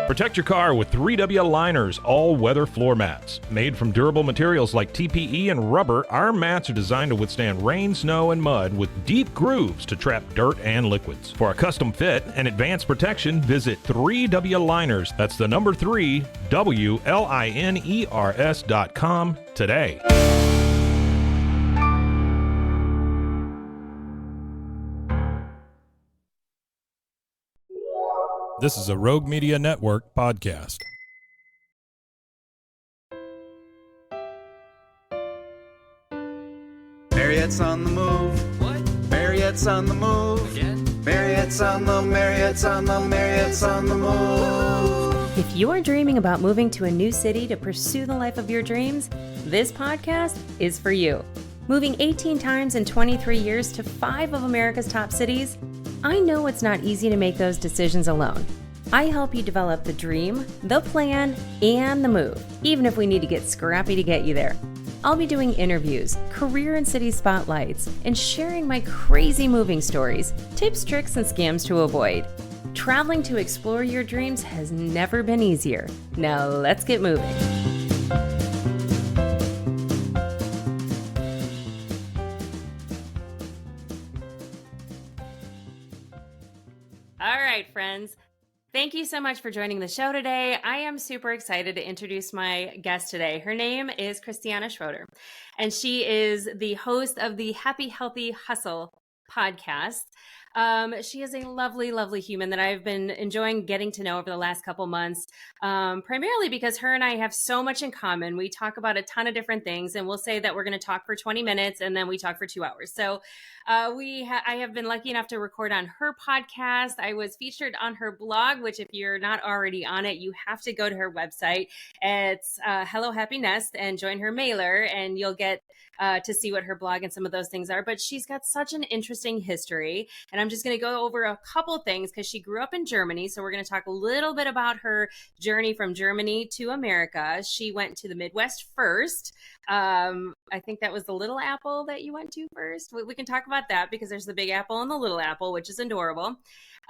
Protect your car with 3W Liners all-weather floor mats. Made from durable materials like TPE and rubber, our mats are designed to withstand rain, snow, and mud with deep grooves to trap dirt and liquids. For a custom fit and advanced protection, visit 3W Liners. That's the number 3, WLINERS.com today. This is a Rogue Media Network podcast. Marriott's on the move. What? Marriott's on the move. Again? Marriott's on the move. If you're dreaming about moving to a new city to pursue the life of your dreams, this podcast is for you. Moving 18 times in 23 years to 5 of America's top cities, I know it's not easy to make those decisions alone. I help you develop the dream, the plan, and the move, even if we need to get scrappy to get you there. I'll be doing interviews, career and city spotlights, and sharing my crazy moving stories, tips, tricks, and scams to avoid. Traveling to explore your dreams has never been easier. Now let's get moving. All right, friends. Thank you so much for joining the show today. I am super excited to introduce my guest today. Her name is Christiana Schroeder, and she is the host of the Happy Healthy Hustle podcast. She is a lovely, lovely human that I've been enjoying getting to know over the last couple months, primarily because her and I have so much in common. We talk about a ton of different things, and we'll say that we're going to talk for 20 minutes, and then we talk for 2 hours. So I have been lucky enough to record on her podcast. I was featured on her blog, which if you're not already on it, you have to go to her website. It's Hello Happy Nest and join her mailer, and you'll get to see what her blog and some of those things are. But she's got such an interesting history, and I'm just going to go over a couple things because she grew up in Germany. So we're going to talk a little bit about her journey from Germany to America. She went to the Midwest first. I think that was the Little Apple that you went to first. We can talk about that because there's the Big Apple and the Little Apple, which is adorable.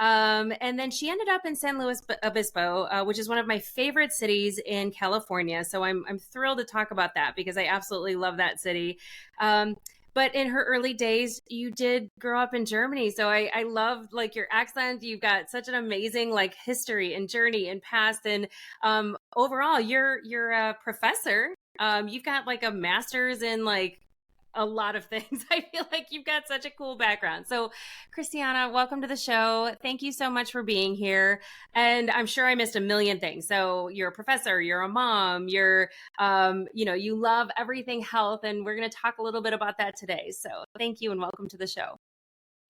And then she ended up in San Luis Obispo, which is one of my favorite cities in California. So I'm thrilled to talk about that because I absolutely love that city. But in her early days, you did grow up in Germany. So I love like your accent. You've got such an amazing like history and journey and past. And overall, you're a professor. You've got like a master's in like a lot of things. I feel like you've got such a cool background. So Christiana, welcome to the show. Thank you so much for being here. And I'm sure I missed a million things. So you're a professor, you're a mom, you're, you love everything health. And we're going to talk a little bit about that today. So thank you and welcome to the show.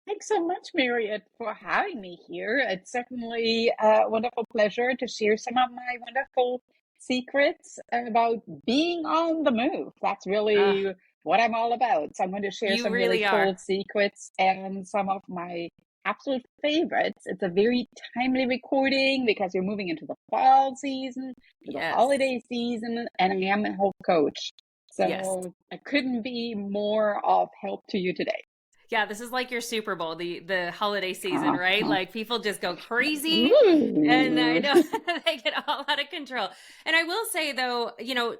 Thanks so much, Marriott, for having me here. It's certainly a wonderful pleasure to share some of my wonderful secrets about being on the move. That's really what I'm all about. So I'm going to share some really cool secrets and some of my absolute favorites. It's a very timely recording because we're moving into the fall season, the holiday season, and I am a health coach. So I couldn't be more of help to you today. Yeah, this is like your Super Bowl, the holiday season, right? Like people just go crazy and I know they get all out of control. And I will say though,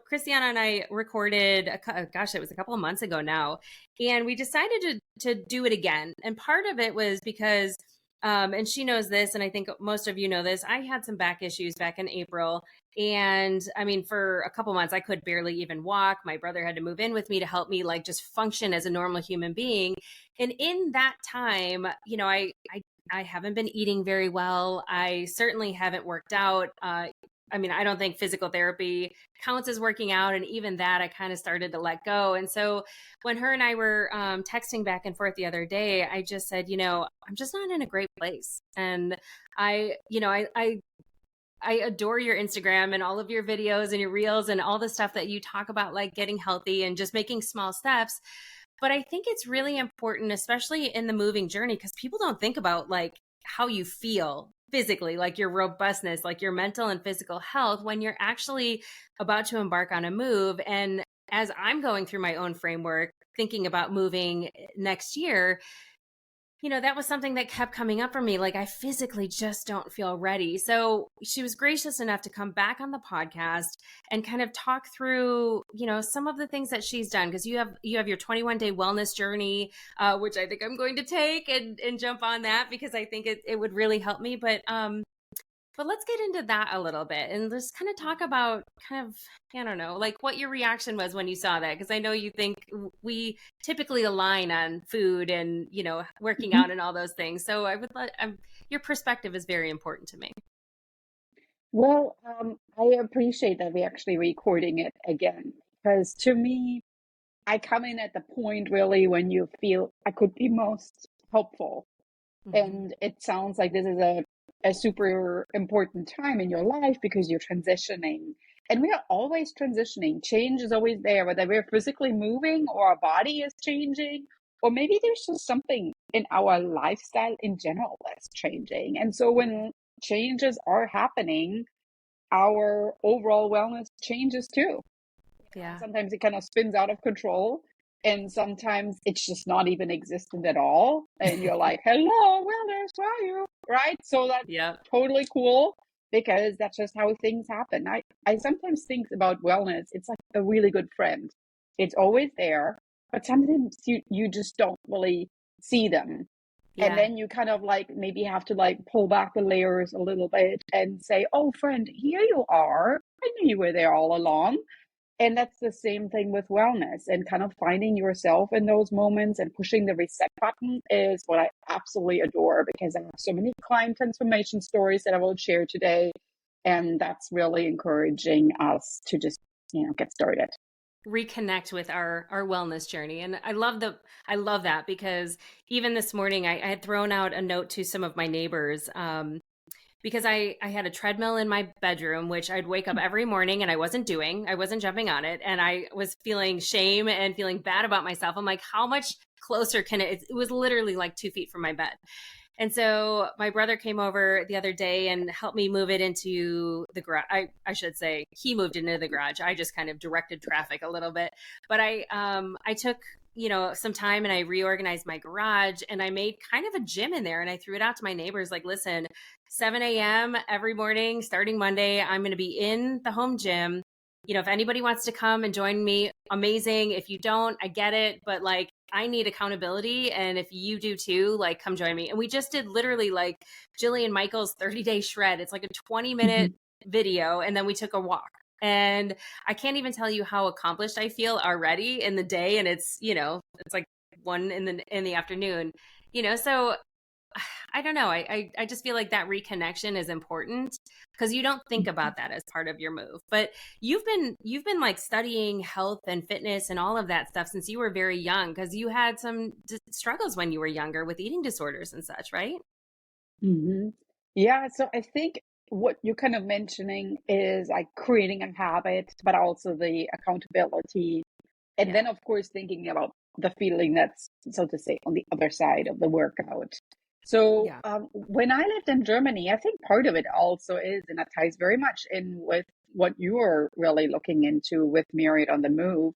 Christiana and I recorded, it was a couple of months ago now, and we decided to do it again. And part of it was because, and she knows this, and I think most of you know this, I had some back issues back in April. And I mean, for a couple months, I could barely even walk. My brother had to move in with me to help me like just function as a normal human being. And in that time, I haven't been eating very well. I certainly haven't worked out. I don't think physical therapy counts as working out. And even that, I kind of started to let go. And so when her and I were texting back and forth the other day, I just said, I'm just not in a great place. And I adore your Instagram and all of your videos and your reels and all the stuff that you talk about, like getting healthy and just making small steps. But I think it's really important, especially in the moving journey, because people don't think about like how you feel physically, like your robustness, like your mental and physical health when you're actually about to embark on a move. And as I'm going through my own framework, thinking about moving next year, that was something that kept coming up for me. Like, I physically just don't feel ready. So she was gracious enough to come back on the podcast and kind of talk through, some of the things that she's done. Because you have your 21-day wellness journey, which I think I'm going to take and jump on that because I think it would really help me. But let's get into that a little bit and just kind of talk about I don't know, like what your reaction was when you saw that. Because I know you think we typically align on food and, working out and all those things. So I would your perspective is very important to me. Well, I appreciate that we're actually recording it again, because to me, I come in at the point really when you feel I could be most helpful. Mm-hmm. And it sounds like this is a super important time in your life because you're transitioning. And we are always transitioning. Change is always there, whether we're physically moving or our body is changing, or maybe there's just something in our lifestyle in general that's changing. And so when changes are happening, our overall wellness changes too. Yeah. Sometimes it kind of spins out of control, and sometimes it's just not even existent at all. And you're like, hello, wellness, where are you? Right? So that's totally cool because that's just how things happen. I sometimes think about wellness, it's like a really good friend. It's always there, but sometimes you just don't really see them. Yeah. And then you kind of like maybe have to like pull back the layers a little bit and say, oh, friend, here you are. I knew you were there all along. And that's the same thing with wellness, and kind of finding yourself in those moments and pushing the reset button is what I absolutely adore, because I have so many client transformation stories that I will share today. And that's really encouraging us to just, get started. Reconnect with our wellness journey. And I love that because even this morning I had thrown out a note to some of my neighbors, because I had a treadmill in my bedroom, which I'd wake up every morning and I wasn't jumping on it. And I was feeling shame and feeling bad about myself. I'm like, how much closer can it was literally like 2 feet from my bed. And so my brother came over the other day and helped me move it into the garage. I should say he moved into the garage. I just kind of directed traffic a little bit, but I took, some time and I reorganized my garage and I made kind of a gym in there, and I threw it out to my neighbors. Like, listen, 7 a.m. every morning, starting Monday, I'm going to be in the home gym. If anybody wants to come and join me, amazing. If you don't, I get it. But like, I need accountability. And if you do too, like, come join me. And we just did literally like Jillian Michaels' 30-day shred. It's like a 20-minute video. And then we took a walk. And I can't even tell you how accomplished I feel already in the day. And it's, it's like 1 in the afternoon, so I don't know. I just feel like that reconnection is important because you don't think about that as part of your move. But you've been like studying health and fitness and all of that stuff since you were very young, because you had some struggles when you were younger with eating disorders and such, right? Mm-hmm. Yeah. So I think what you're kind of mentioning is like creating a habit, but also the accountability. And then, of course, thinking about the feeling that's, so to say, on the other side of the workout. So when I lived in Germany, I think part of it also is, and that ties very much in with what you are really looking into with Marriott on the Move,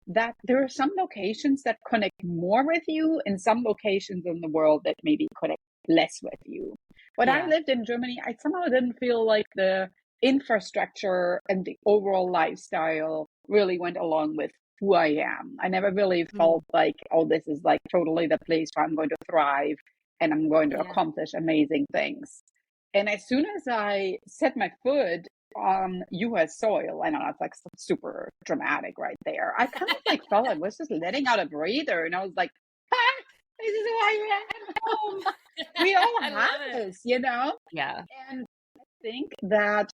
that there are some locations that connect more with you and some locations in the world that maybe connect less with you. When I lived in Germany, I somehow didn't feel like the infrastructure and the overall lifestyle really went along with who I am. I never really felt like, oh, this is like totally the place where I'm going to thrive and I'm going to accomplish amazing things. And as soon as I set my foot on US soil, I know it's like super dramatic right there, I kind of like felt like I was just letting out a breather, and I was like, this is who I am home. We all have this, Yeah. And I think that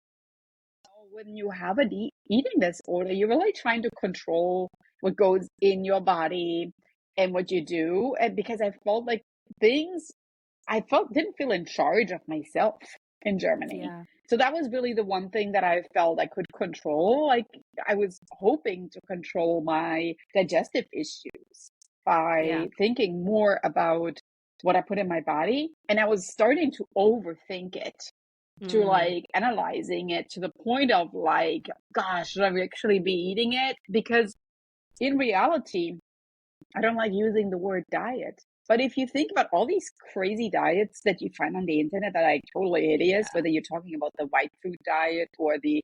when you have an eating disorder, you're really trying to control what goes in your body and what you do. And because I felt like didn't feel in charge of myself in Germany. So that was really the one thing that I felt I could control. Like, I was hoping to control my digestive issues by thinking more about what I put in my body. And I was starting to overthink it, to like analyzing it to the point of like, gosh, should I actually be eating it? Because in reality, I don't like using the word diet. But if you think about all these crazy diets that you find on the internet that are totally hideous, Yeah. whether you're talking about the white food diet or the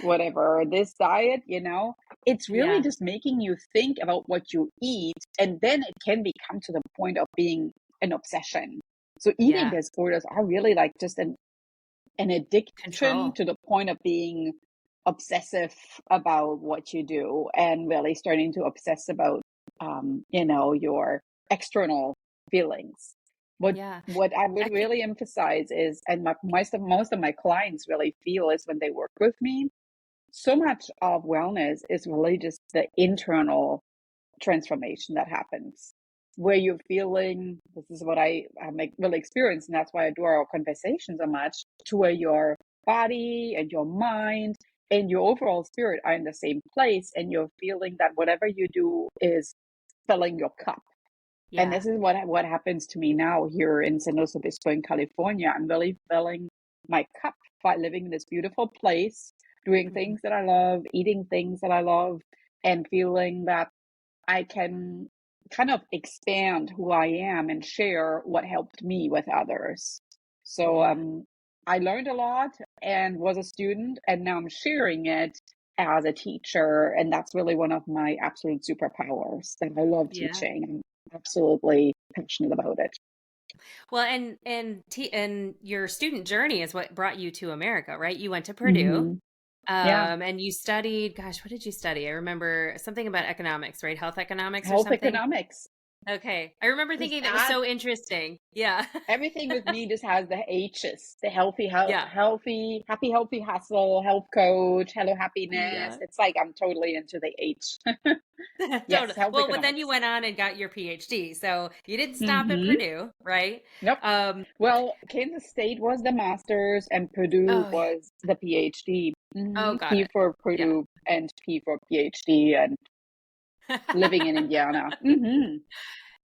whatever, this diet, it's really Yeah. just making you think about what you eat. And then it can become to the point of being an obsession. So eating Yeah. disorders are really like just an addiction Control. to the point of being obsessive about what you do and really starting to obsess about your external feelings. what Yeah. what I would I can, really emphasize is, and most of my clients really feel, is when they work with me, so much of wellness is really just the internal transformation that happens, where you're feeling, this is what I really experience, and that's why I do our conversation so much, to where your body and your mind and your overall spirit are in the same place, and you're feeling that whatever you do is filling your cup. And yeah. this is what happens to me now here in San Luis Obispo in California. I'm really filling my cup by living in this beautiful place, doing Mhm. things that I love, eating things that I love, and feeling that I can kind of expand who I am and share what helped me with others. So Yeah. I learned a lot and was a student, and now I'm sharing it as a teacher. And that's really one of my absolute superpowers, that I love Yeah. teaching. I'm absolutely passionate about it. Well, and your student journey is what brought you to America, right? You went to Purdue, Hmm. Yeah, and you studied. Gosh, what did you study? I remember something about economics, right? Health economics or health something. economics. Okay, I remember Just thinking that was add so interesting. Yeah, everything with me just has the H's, the healthy, yeah, healthy hustle, health coach, hello happiness. yeah. It's like I'm totally into the H. Yes, Totally. health Well, but then you economics. went on and got your PhD, so you didn't stop at Mm-hmm. Purdue, right? Yep. Um, Well, Kansas State was the master's and Purdue oh yeah. was the PhD. Oh, Mm-hmm. got P it. for Yeah. Purdue and P for PhD, and living in Indiana. Mm-hmm.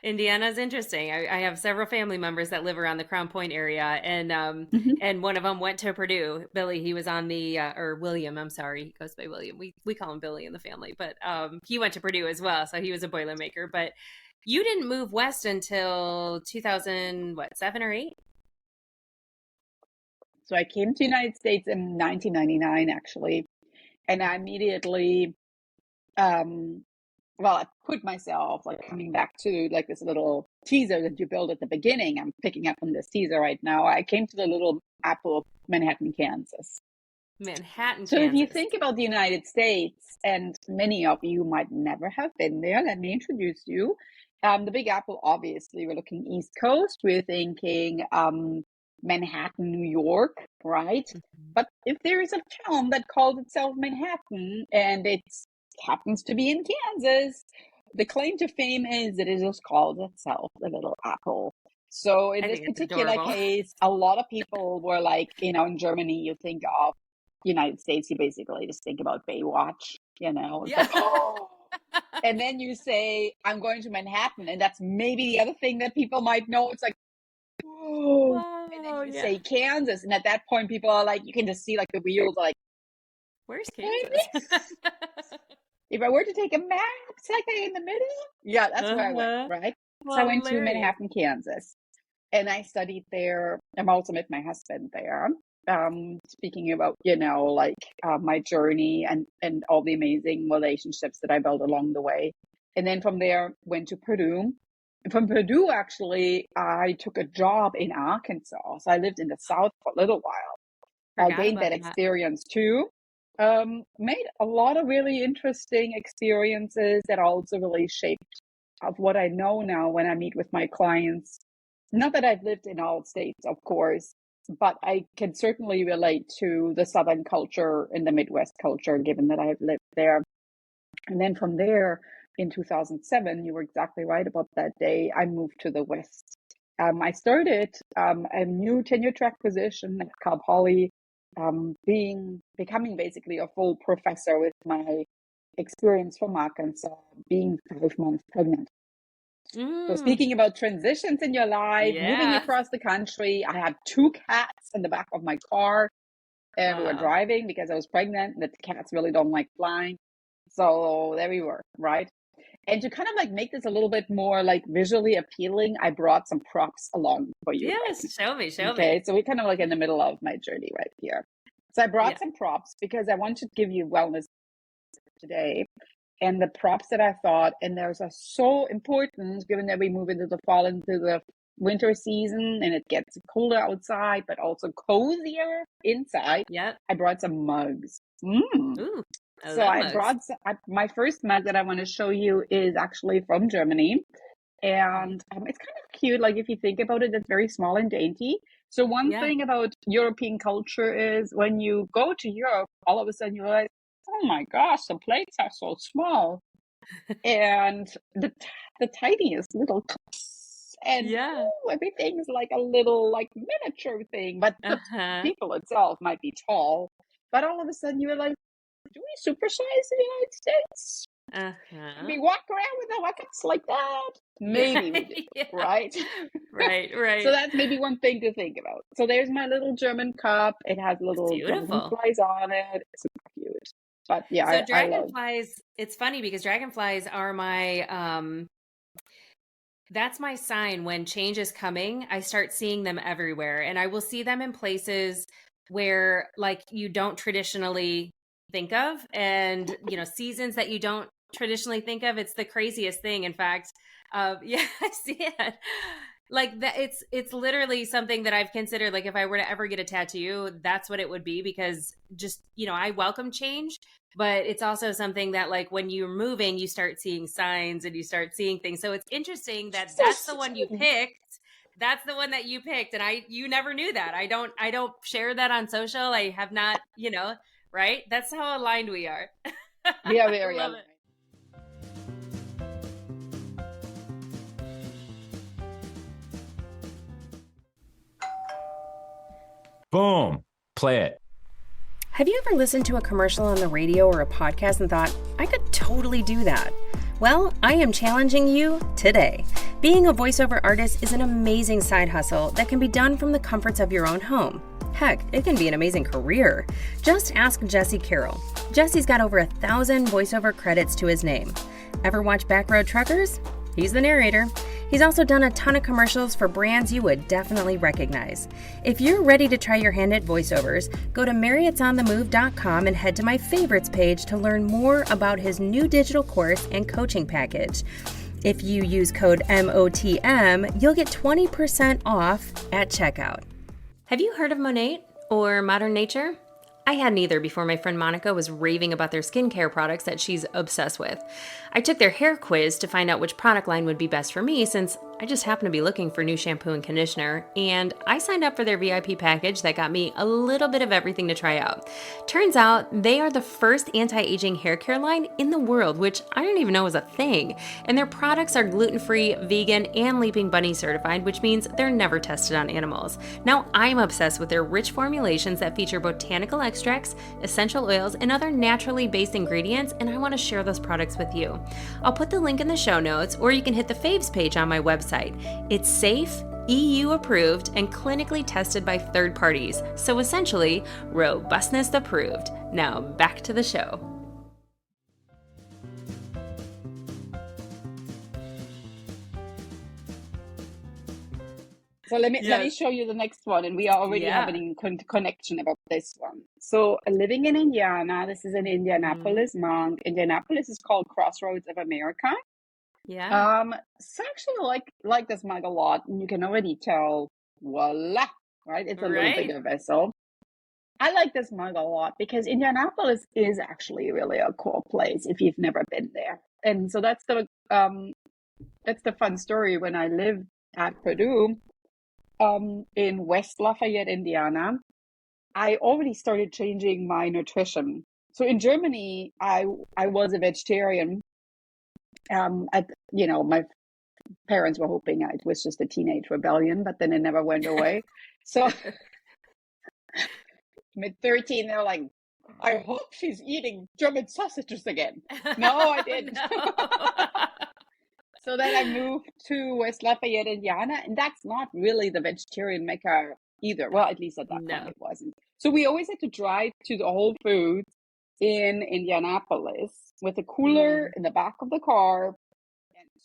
Indiana's interesting. I have several family members that live around the Crown Point area, Mm-hmm. and one of them went to Purdue. Billy, he was on the or William. I'm sorry, he goes by William. We call him Billy in the family, but he went to Purdue as well, so he was a Boilermaker. But you didn't move west until 2000, what, 7 or 8? So I came to the United States in 1999, actually, and I immediately um, well, I put myself, like, coming back to like this little teaser that you build at the beginning. I'm picking up on this teaser right now. I came to the little apple of Manhattan, Kansas. Manhattan, So if you Kansas. think about the United States, and many of you might never have been there, let me introduce you. The Big Apple, obviously, we're looking East Coast. We're thinking Manhattan, New York, right? Mhm. But if there is a town that calls itself Manhattan and it happens to be in Kansas, the claim to fame is that it just calls itself the Little Apple. So in I this think it's particular adorable. case, a lot of people were like, in Germany, you think of United States, you basically just think about Baywatch, it's Yeah. like, oh, and then you say, I'm going to Manhattan, and that's maybe the other thing that people might know. It's like, oh, and then Wow. you Yeah. say Kansas, and at that point, people are like, you can just see like the wheels, are like, Where's Kansas? Kansas? If I were to take a map, it's like in the middle. Yeah, that's where I went, Uh-huh. right? So I Well, went to hilarious. Manhattan, Kansas, and I studied there. I also met my husband there. Speaking about, my journey and all the amazing relationships that I built along the way. And then from there, went to Purdue. And from Purdue, actually, I took a job in Arkansas. So I lived in the South for a little while. I Forgot gained about that that. experience too. Made a lot of really interesting experiences that also really shaped of what I know now when I meet with my clients. Not that I've lived in all states, of course, but I can certainly relate to the Southern culture and the Midwest culture, given that I've lived there. And then from there, in 2007, you were exactly right about that day, I moved to the West. I started a new tenure track position at Cal Poly, becoming basically a full professor with my experience from Arkansas, being 5 months pregnant. So Mm, speaking about transitions in your life, moving yeah. across the country, I had two cats in the back of my car, and we were Wow. driving because I was pregnant. And the cats really don't like flying. So there we were, right? And to kind of like make this a little bit more like visually appealing, I brought some props along for you. Yes, show me. Okay, so we're kind of like in the middle of my journey right here. So I brought Yeah. some props because I want to give you wellness today. And the props that I thought, and those are so important given that we move into the fall, into the winter season, and it gets colder outside, but also cozier inside. Yep. I brought some mugs. Ooh. I So love I mugs. brought my first mug that I want to show you is actually from Germany. And it's kind of cute. Like if you think about it, it's very small and dainty. So one Yeah. thing about European culture is when you go to Europe, all of a sudden you realize, oh my gosh, the plates are so small. And the tiniest little cups. And Yeah. everything is like a little like miniature thing. But the Uh-huh. people itself might be tall. But all of a sudden you realize, do we supersize in the United States? Uh-huh. We walk around with our cups like that? Maybe we do, Yeah. right? Right. So that's maybe one thing to think about. So there's my little German cup. It has little beautiful. dragonflies on it. It's super cute. But yeah, So I love. dragonflies, it's funny because dragonflies are my that's my sign when change is coming. I start seeing them everywhere, and I will see them in places where like you don't traditionally think of, and seasons that you don't traditionally think of. It's the craziest thing. In fact, yeah, I see it. Like that, it's literally something that I've considered. Like if I were to ever get a tattoo, that's what it would be, because just I welcome change, but it's also something that like when you're moving, you start seeing signs and you start seeing things. So it's interesting that that's the one you picked. That's the one that you picked, and you never knew that. I don't share that on social. I have not, right? That's how aligned we are. We are very Love aligned. it. Boom. Play it. Have you ever listened to a commercial on the radio or a podcast and thought, I could totally do that? Well, I am challenging you today. Being a voiceover artist is an amazing side hustle that can be done from the comforts of your own home. Heck, it can be an amazing career. Just ask Jesse Carroll. Jesse's got over 1,000 voiceover credits to his name. Ever watch Backroad Truckers? He's the narrator. He's also done a ton of commercials for brands you would definitely recognize. If you're ready to try your hand at voiceovers, go to marriottsonthemove.com and head to my favorites page to learn more about his new digital course and coaching package. If you use code MOTM, you'll get 20% off at checkout. Have you heard of Monat or Modern Nature? I had neither before my friend Monica was raving about their skincare products that she's obsessed with. I took their hair quiz to find out which product line would be best for me, since I just happen to be looking for new shampoo and conditioner, and I signed up for their VIP package that got me a little bit of everything to try out. Turns out they are the first anti-aging hair care line in the world, which I didn't even know was a thing, and their products are gluten-free, vegan, and Leaping Bunny certified, which means they're never tested on animals. Now I'm obsessed with their rich formulations that feature botanical extracts, essential oils, and other naturally based ingredients, and I want to share those products with you. I'll put the link in the show notes, or you can hit the faves page on my website. It's safe, EU approved, and clinically tested by third parties, so essentially, robustness approved. Now back to the show. So let me show you the next one, and we are already having connection about this one. So living in Indiana, this is in Indianapolis, Monk. Indianapolis is called Crossroads of America. Yeah. So actually like this mug a lot, and you can already tell, voila, right? It's a little bigger vessel. I like this mug a lot because Indianapolis is actually really a cool place if you've never been there. And so that's the fun story. When I lived at Purdue, in West Lafayette, Indiana, I already started changing my nutrition. So in Germany, I was a vegetarian. My parents were hoping it was just a teenage rebellion, but then it never went away. So mid-13, they're like, I hope she's eating German sausages again. No, I didn't. So then I moved to West Lafayette, Indiana, and that's not really the vegetarian mecca either. Well, at least at that time it wasn't. So we always had to drive to the Whole Foods in Indianapolis with a cooler in the back of the car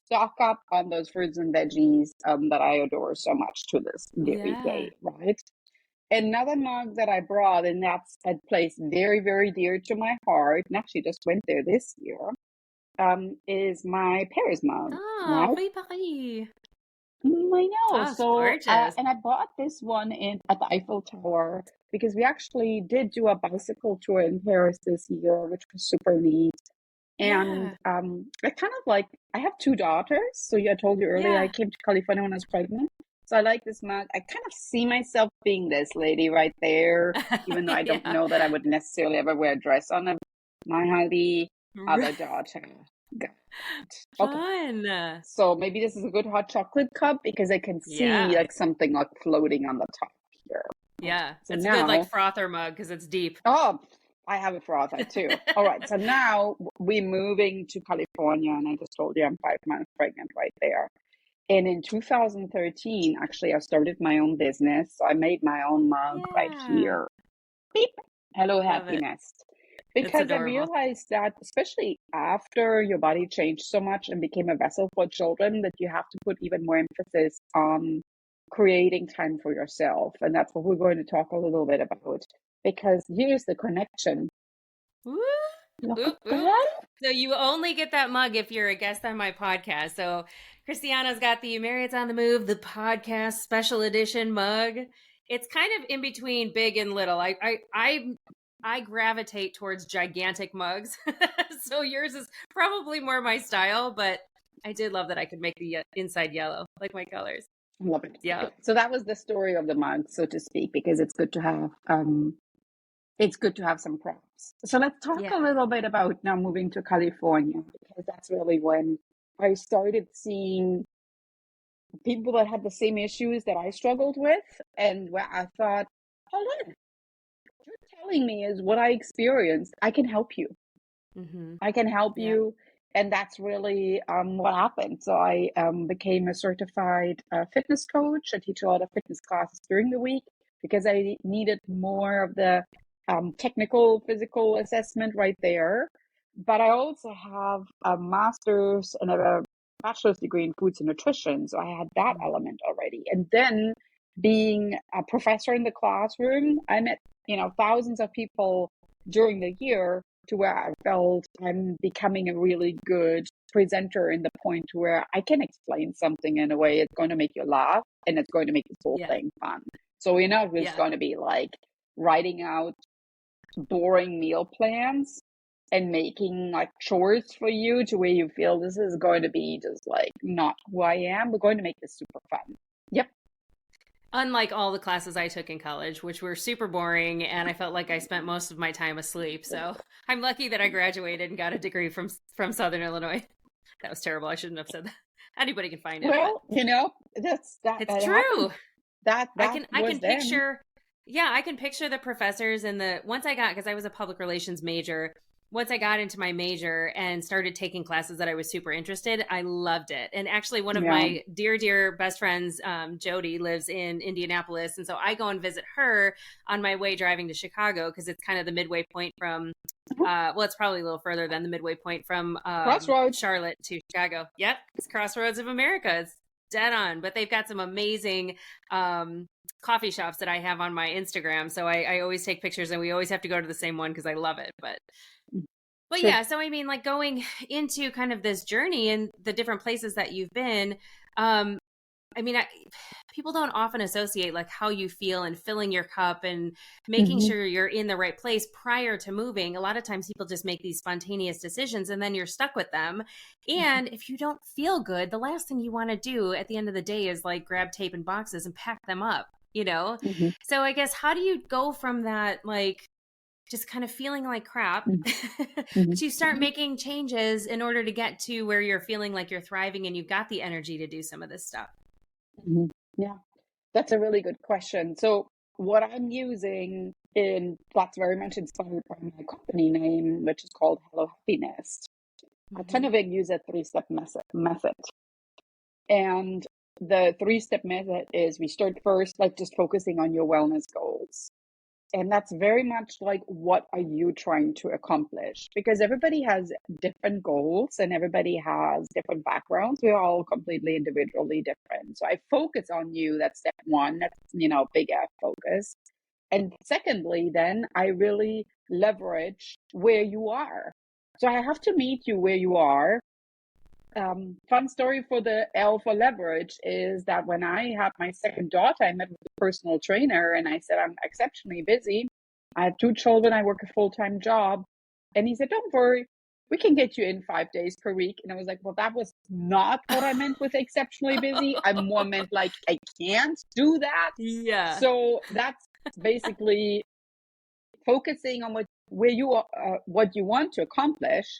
stock up on those fruits and veggies that I adore so much to this very Yeah. day, right? Another mug that I brought, and that's a place very, very dear to my heart, and actually just went there this year, is my Paris mug, Oh, right? Hui Paris. I know. Oh, it's So, gorgeous. and I bought this one in at the Eiffel Tower because we actually did do a bicycle tour in Paris this year, which was super neat. And Yeah. I kind of like, I have two daughters. So I told you earlier, I Yeah. came to California when I was pregnant. So I like this mug. I kind of see myself being this lady right there, even though I don't Yeah. know that I would necessarily ever wear a dress on it. My honey, other daughter. Got it. Okay. Fun. So maybe this is a good hot chocolate cup because I can see Yeah. like something like floating on the top here. Yeah. So It's a good like now, frother mug because it's deep. oh, I have a frother too. All right. So now we're moving to California, and I just told you I'm 5 months pregnant right there. And in 2013, actually, I started my own business. So I made my own mug right Yeah. here. Beep. Hello, Love it. happiness. It's Because I adorable. realized that, especially after your body changed so much and became a vessel for children, that you have to put even more emphasis on creating time for yourself. And that's what we're going to talk a little bit about. Because here's the connection. Woo. Look Oop, at oop. that. So you only get that mug if you're a guest on my podcast. So Christiana's got the Marriott's on the Move, the podcast special edition mug. It's kind of in between big and little. I gravitate towards gigantic mugs. So yours is probably more my style, but I did love that I could make the inside yellow, like my colors. I love it. Yeah. Okay. So that was the story of the mug, so to speak, because it's good to have some props. So let's talk Yeah. a little bit about now moving to California, because that's really when I started seeing people that had the same issues that I struggled with, and where I thought, hold on, what you're telling me is what I experienced. I can help you. Mm-hmm. I can help Yeah. you. And that's really what happened. So I became a certified fitness coach. I teach a lot of fitness classes during the week because I needed more of the technical physical assessment right there. But I also have a master's and a bachelor's degree in foods and nutrition. So I had that element already. And then being a professor in the classroom, I met, thousands of people during the year to where I felt I'm becoming a really good presenter in the point where I can explain something in a way it's going to make you laugh and it's going to make this whole Yeah. thing fun. So we're not just Yeah. going to be like writing out boring meal plans and making like chores for you to where you feel this is going to be just like not who I am. We're going to make this super fun. Yep. Unlike all the classes I took in college, which were super boring, and I felt like I spent most of my time asleep. So I'm lucky that I graduated and got a degree from Southern Illinois. That was terrible. I shouldn't have said that. Anybody can find it. Well, that's that. It's that true. happened. That I can was then. picture. Yeah, I can picture the professors and because I was a public relations major. Once I got into my major and started taking classes that I was super interested, I loved it. And actually, one of my dear best friends, Jody, lives in Indianapolis. And so I go and visit her on my way driving to Chicago because it's kind of the midway point from, it's probably a little further than the midway point from Crossroads. Charlotte to Chicago. Yep, it's Crossroads of America. It's dead on. But they've got some amazing coffee shops that I have on my Instagram. So I always take pictures and we always have to go to the same one because I love it. But Sure. yeah, so I mean, like going into kind of this journey and the different places that you've been, people don't often associate like how you feel and filling your cup and making sure you're in the right place prior to moving. A lot of times people just make these spontaneous decisions and then you're stuck with them. And if you don't feel good, the last thing you want to do at the end of the day is like grab tape and boxes and pack them up, So I guess how do you go from that, like, just kind of feeling like crap, but you start making changes in order to get to where you're feeling like you're thriving and you've got the energy to do some of this stuff? Yeah, that's a really good question. So what I'm using that's very much inspired by my company name, which is called Hello Happiness. I kind of use a 3-step method. And the 3-step method is we start first, like just focusing on your wellness goals. And that's very much like, what are you trying to accomplish? Because everybody has different goals and everybody has different backgrounds. We're all completely individually different. So I focus on you. That's step one. That's, big F focus. And secondly, then I really leverage where you are. So I have to meet you where you are. Fun story for the L for leverage is that when I had my second daughter, I met with a personal trainer and I said, I'm exceptionally busy. I have 2 children. I work a full-time job. And he said, don't worry, we can get you in 5 days per week. And I was like, well, that was not what I meant with exceptionally busy. I more meant like, I can't do that. Yeah. So that's basically focusing on where you are, what you want to accomplish,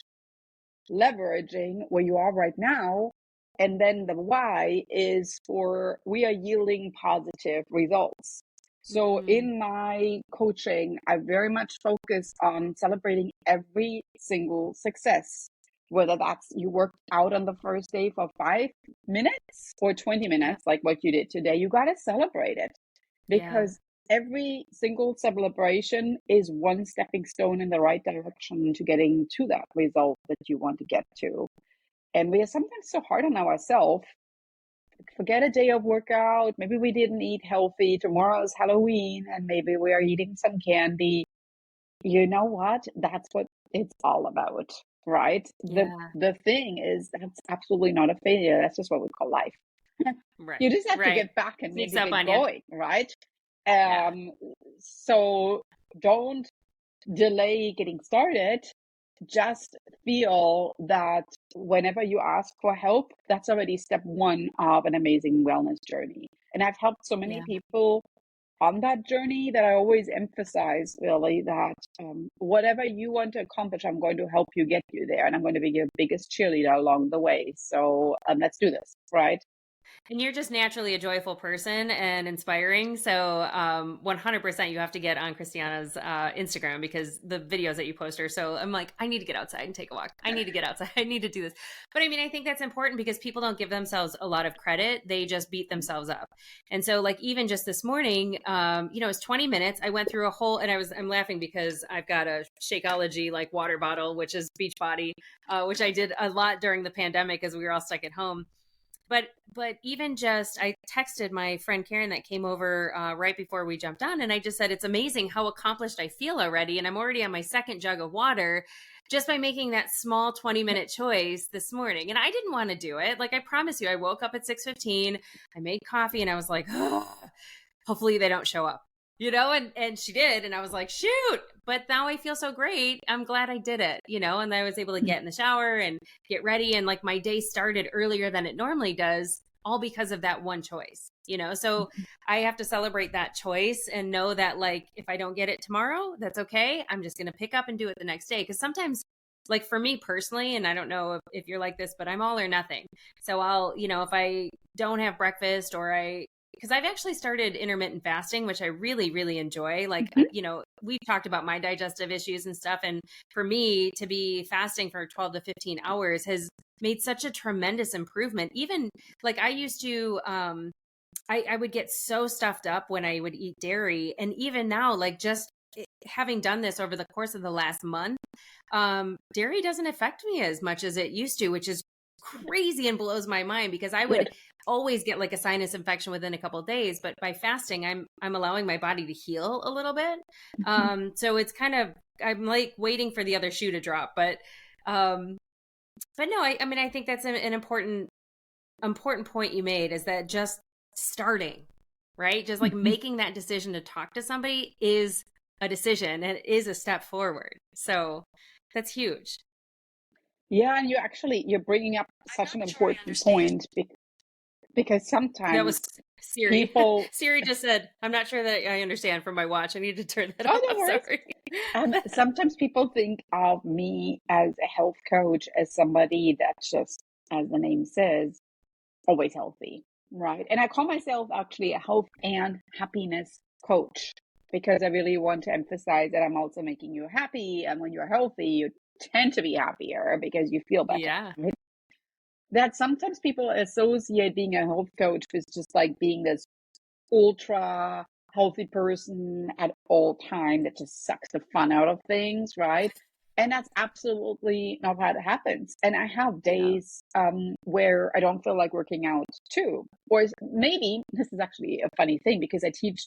leveraging where you are right now. And then the why is for we are yielding positive results. So in my coaching, I very much focus on celebrating every single success, whether that's you worked out on the first day for 5 minutes or 20 minutes, like what you did today. You got to celebrate it, because every single celebration is one stepping stone in the right direction to getting to that result that you want to get to. And we are sometimes so hard on ourselves. Forget a day of workout. Maybe we didn't eat healthy. Tomorrow is Halloween and maybe we are eating some candy. You know what? That's what it's all about, right? The thing is, that's absolutely not a failure. That's just what we call life. Right. You just have to get back and maybe get going, right? So don't delay getting started. Just feel that whenever you ask for help, that's already step one of an amazing wellness journey. And I've helped so many people on that journey that I always emphasize really that whatever you want to accomplish, I'm going to help you get you there. And I'm going to be your biggest cheerleader along the way. So let's do this, right? And you're just naturally a joyful person and inspiring. So 100% you have to get on Christiana's Instagram, because the videos that you post are so, I'm like, I need to get outside and take a walk. I need to get outside. I need to do this. But I mean, I think that's important because people don't give themselves a lot of credit. They just beat themselves up. And so like, even just this morning, it was 20 minutes. I went through a whole, and I'm laughing because I've got a Shakeology like water bottle, which is Beachbody, which I did a lot during the pandemic as we were all stuck at home. But even just, I texted my friend Karen that came over right before we jumped on, and I just said, it's amazing how accomplished I feel already. And I'm already on my second jug of water just by making that small 20-minute choice this morning. And I didn't want to do it. Like, I promise you, I woke up at 6:15, I made coffee, and I was like, oh, hopefully they don't show up. And she did. And I was like, shoot, but now I feel so great. I'm glad I did it, and I was able to get in the shower and get ready. And like, my day started earlier than it normally does, all because of that one choice, so I have to celebrate that choice and know that, like, if I don't get it tomorrow, that's okay. I'm just going to pick up and do it the next day. Cause sometimes, like, for me personally, and I don't know if you're like this, but I'm all or nothing. So I'll, if I don't have breakfast because I've actually started intermittent fasting, which I really, really enjoy. Like, we've talked about my digestive issues and stuff. And for me to be fasting for 12 to 15 hours has made such a tremendous improvement. Even like, I used to, I would get so stuffed up when I would eat dairy. And even now, like, just having done this over the course of the last month, dairy doesn't affect me as much as it used to, which is crazy and blows my mind, because I would always get like a sinus infection within a couple of days, but by fasting, I'm allowing my body to heal a little bit. So it's kind of, I'm like waiting for the other shoe to drop, but no, I mean, I think that's an important point you made, is that just starting, right? Just like making that decision to talk to somebody is a decision and it is a step forward. So that's huge. Yeah, and you're bringing up such an important point, because sometimes that was Siri. People... Siri just said, "I'm not sure that I understand from my watch. I need to turn that off." Sorry. Sometimes people think of me as a health coach as somebody that's just, as the name says, always healthy, right? And I call myself actually a health and happiness coach, because I really want to emphasize that I'm also making you happy, and when you're healthy, you tend to be happier because you feel better. Yeah. Right? That sometimes people associate being a health coach with just like being this ultra healthy person at all time that just sucks the fun out of things, right? And that's absolutely not how it happens. And I have days where I don't feel like working out too. Or maybe this is actually a funny thing because I teach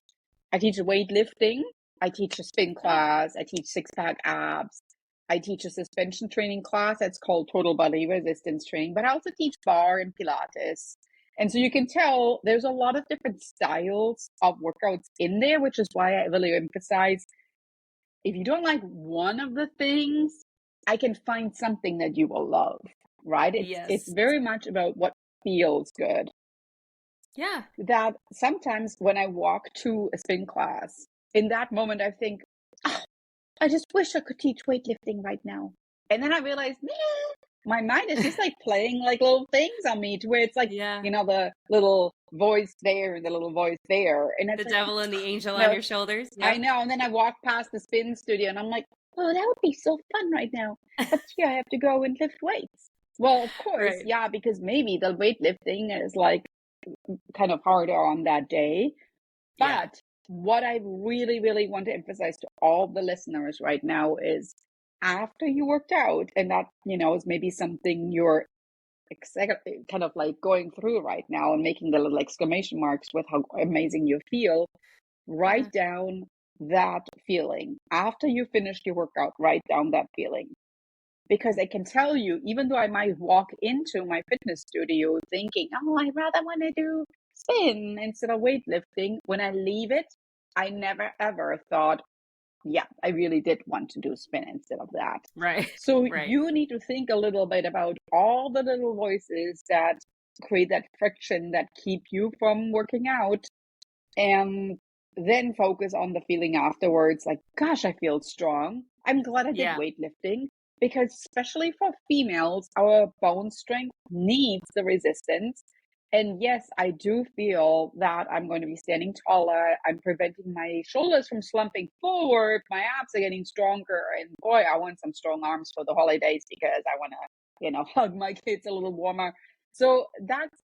weightlifting, I teach a spin class, I teach six-pack abs, I teach a suspension training class that's called total body resistance training, but I also teach bar and Pilates. And so you can tell there's a lot of different styles of workouts in there, which is why I really emphasize if you don't like one of the things, I can find something that you will love, right? It's very much about what feels good. Yeah. That sometimes when I walk to a spin class, in that moment, I think, I just wish I could teach weightlifting right now. And then I realize, my mind is just like playing like little things on me to where it's like, the little voice there and the little voice there. And it's the like, devil and the angel on your shoulders. Yep. I know. And then I walk past the spin studio and I'm like, oh, that would be so fun right now. But here I have to go and lift weights. Well, of course, because maybe the weightlifting is like kind of harder on that day. But what I really, really want to emphasize to all the listeners right now is after you worked out, and that, is maybe something you're kind of like going through right now and making the little exclamation marks with how amazing you feel, write down that feeling. After you finished your workout, write down that feeling. Because I can tell you, even though I might walk into my fitness studio thinking, oh, I rather want to do spin instead of weightlifting, when I leave it, I never ever thought, I really did want to do spin instead of that. Right. So you need to think a little bit about all the little voices that create that friction that keep you from working out, and then focus on the feeling afterwards. Like, gosh, I feel strong. I'm glad I did weightlifting, because especially for females, our bone strength needs the resistance. And yes, I do feel that I'm going to be standing taller. I'm preventing my shoulders from slumping forward. My abs are getting stronger. And boy, I want some strong arms for the holidays because I want to, hug my kids a little warmer. So that's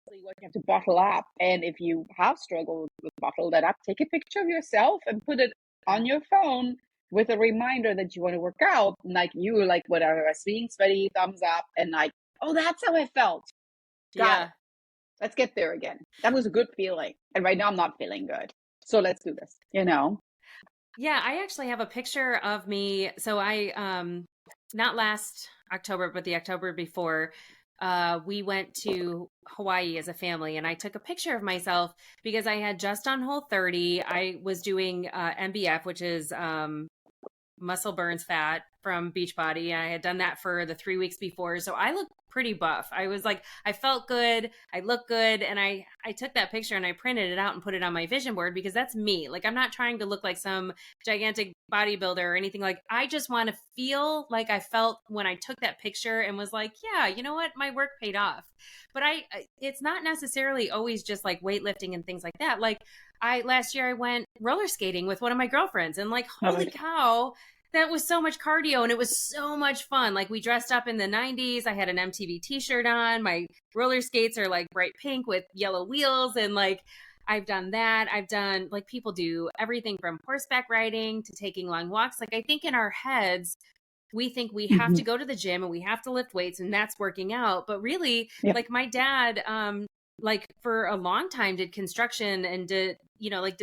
what you have to bottle up. And if you have struggled with bottle that up, take a picture of yourself and put it on your phone with a reminder that you want to work out. Like whatever, I was being sweaty, thumbs up, and like, oh, that's how I felt. Let's get there again. That was a good feeling. And right now I'm not feeling good. So let's do this, Yeah, I actually have a picture of me. So I, not last October, but the October before, we went to Hawaii as a family, and I took a picture of myself because I had just done Whole30. I was doing MBF, which is muscle burns fat from Beachbody. I had done that for the 3 weeks before. So I looked pretty buff. I was like, I felt good. I looked good. And I took that picture and I printed it out and put it on my vision board because that's me. Like, I'm not trying to look like some gigantic bodybuilder or anything. Like, I just want to feel like I felt when I took that picture and was like, yeah, you know what? My work paid off. But it's not necessarily always just like weightlifting and things like that. Like last year I went roller skating with one of my girlfriends, and like, holy cow, that was so much cardio and it was so much fun. Like, we dressed up in the 90s. I had an MTV t-shirt on. My roller skates are like bright pink with yellow wheels. And like, I've done that. I've done, like, people do everything from horseback riding to taking long walks. Like, I think in our heads, we think we have to go to the gym and we have to lift weights and that's working out. But really, like, my dad, like, for a long time did construction and did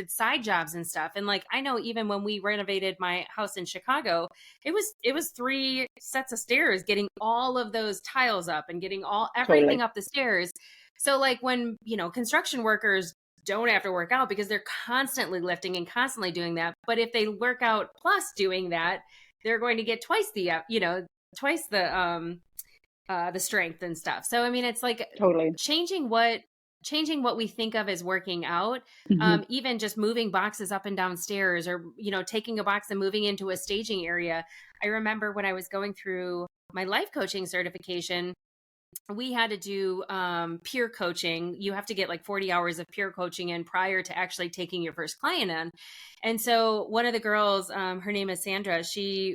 side jobs and stuff. And like, I know even when we renovated my house in Chicago, it was 3 sets of stairs, getting all of those tiles up and getting everything up the stairs. So like, when, construction workers don't have to work out because they're constantly lifting and constantly doing that. But if they work out plus doing that, they're going to get twice the strength and stuff. So, I mean, it's like changing what we think of as working out, even just moving boxes up and down stairs, or, taking a box and moving into a staging area. I remember when I was going through my life coaching certification, we had to do peer coaching. You have to get like 40 hours of peer coaching in prior to actually taking your first client in. And so one of the girls, her name is Sandra, she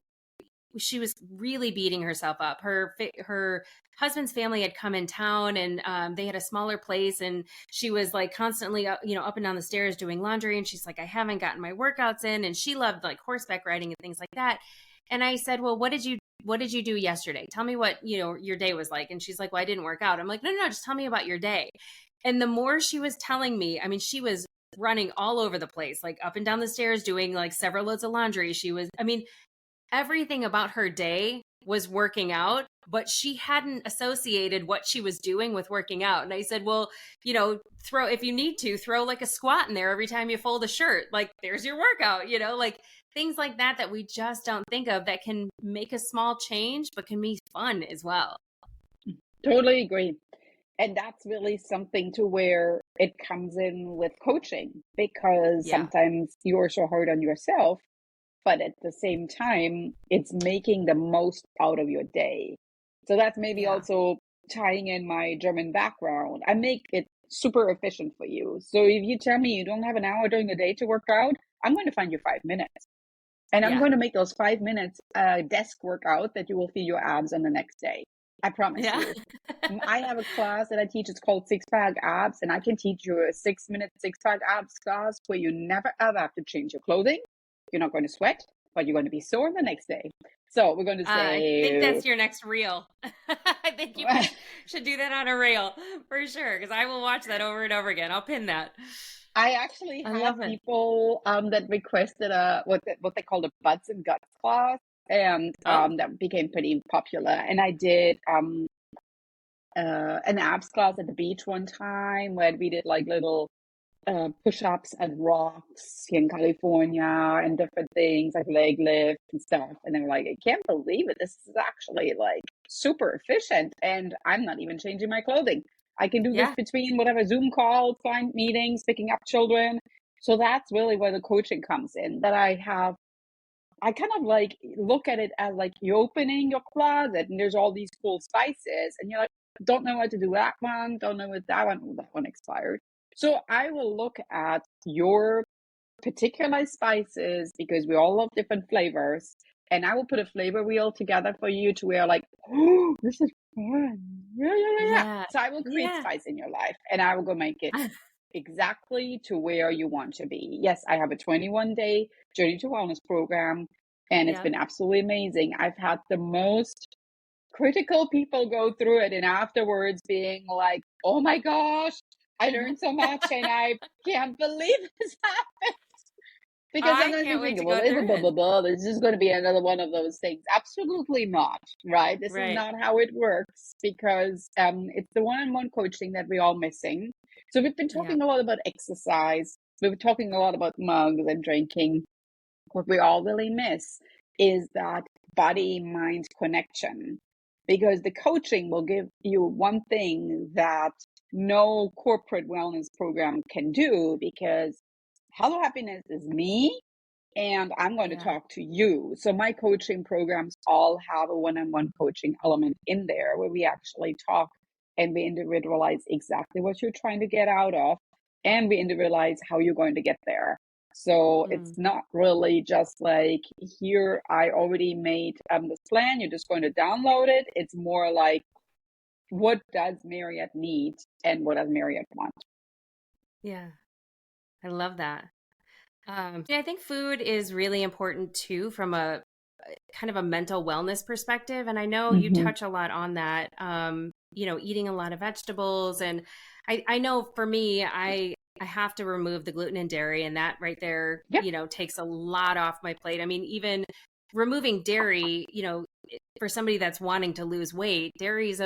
she was really beating herself up. Her husband's family had come in town, and they had a smaller place, and she was like constantly up and down the stairs doing laundry, and she's like, I haven't gotten my workouts in. And she loved like horseback riding and things like that. And I said, well, what did you do yesterday? Tell me what your day was like. And she's like, well, I didn't work out. I'm like, no, just tell me about your day. And the more she was telling me, I mean, she was running all over the place, like up and down the stairs, doing like several loads of laundry. Everything about her day was working out, but she hadn't associated what she was doing with working out. And I said, well, if you need to, throw like a squat in there every time you fold a shirt. Like, there's your workout, like things like that we just don't think of, that can make a small change, but can be fun as well. Totally agree. And that's really something to where it comes in with coaching, because sometimes you're so hard on yourself, but at the same time, it's making the most out of your day. So that's maybe also tying in my German background. I make it super efficient for you. So if you tell me you don't have an hour during the day to work out, I'm going to find you 5 minutes. And I'm going to make those 5 minutes desk workout that you will feel your abs on the next day. I promise you. I have a class that I teach. It's called Six Pack Abs, and I can teach you a 6-minute Six Pack Abs class where you never ever have to change your clothing. You're not going to sweat, but you're going to be sore the next day. So we're going to say, I think that's your next reel. I think you should do that on a reel for sure, because I will watch that over and over again. I'll pin that. I actually have people that requested what they call the Butts and Guts class. And that became pretty popular. And I did an abs class at the beach one time where we did like little push-ups at rocks here in California and different things like leg lift and stuff. And they were like, I can't believe it. This is actually like super efficient. And I'm not even changing my clothing. I can do this between whatever Zoom calls, client meetings, picking up children. So that's really where the coaching comes in, that I kind of like look at it as like you're opening your closet and there's all these cool spices and you're like, don't know what to do with that one, don't know what that one expired. So I will look at your particular spices, because we all love different flavors, and I will put a flavor wheel together for you to where like, oh, this is fun. Yeah. So I will create spice in your life, and I will go make it exactly to where you want to be. Yes, I have a 21-day Journey to Wellness program, and it's been absolutely amazing. I've had the most critical people go through it, and afterwards being like, oh my gosh, I learned so much, and I can't believe this happened. Because I'm not thinking, well, this is going to be another one of those things. Absolutely not, right? This is not how it works, because it's the one-on-one coaching that we're all missing. So we've been talking a lot about exercise. We've been talking a lot about mugs and drinking. What we all really miss is that body-mind connection, because the coaching will give you one thing that no corporate wellness program can do, because Hello Happiness is me, and I'm going to talk to you. So my coaching programs all have a one-on-one coaching element in there where we actually talk and we individualize exactly what you're trying to get out of, and we individualize how you're going to get there. So it's not really just like, here, I already made this plan, you're just going to download it. It's more like, what does Mariette need and what does Mariette want? Yeah, I love that. I think food is really important too, from a kind of a mental wellness perspective. And I know you touch a lot on that, eating a lot of vegetables. And I know for me, I have to remove the gluten and dairy, and that right there, takes a lot off my plate. I mean, even removing dairy, for somebody that's wanting to lose weight, dairy is